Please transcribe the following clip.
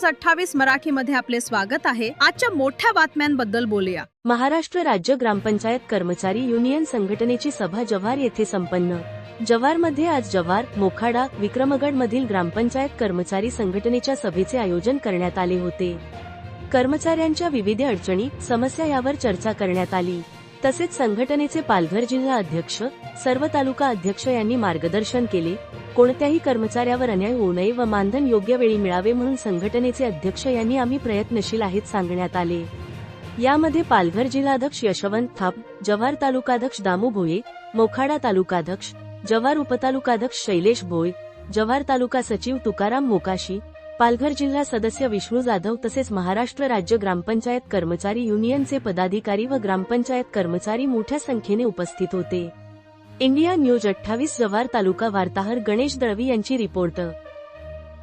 News 28 मराठीमध्ये आपले स्वागत आहे। आजच्या मोठ्या बातम्यांबद्दल बोलूया। महाराष्ट्र राज्य ग्रामपंचायत कर्मचारी युनियन संघटनेची सभा जव्हार येथे संपन्न। जव्हारमध्ये आज जव्हार, मोखाडा, विक्रमगड मधील ग्रामपंचायत कर्मचारी संघटनेच्या सभेचे आयोजन करण्यात आले होते। कर्मचाऱ्यांच्या विविध अडचणी, समस्या यावर चर्चा करण्यात आली। तसेच संघटनेचे पालघर जिल्हा अध्यक्ष, सर्व तालुका अध्यक्ष यांनी मार्गदर्शन केले। कोणत्याही कर्मचाऱ्यावर अन्याय होऊ नये व मानधन योग्य वेळी मिळावे म्हणून संघटनेचे अध्यक्ष यांनी आम्ही प्रयत्नशील आहेत सांगण्यात आले। यामध्ये पालघर जिल्हाध्यक्ष यशवंत थाप, जव्हार तालुकाध्यक्ष दामू भोये, मोखाडा तालुकाध्यक्ष, जव्हार उपतालुकाध्यक्ष शैलेश भोय, जव्हार तालुका सचिव तुकाराम मोकाशी, पालघर जिल्हा सदस्य विष्णू जाधव तसेच महाराष्ट्र राज्य ग्रामपंचायत कर्मचारी युनियनचे पदाधिकारी व ग्रामपंचायत कर्मचारी मोठ्या संख्येने उपस्थित होते। इंडिया न्यूज 28 जव्हार तालुका वार्ताहर गणेश दळवी यांची रिपोर्ट।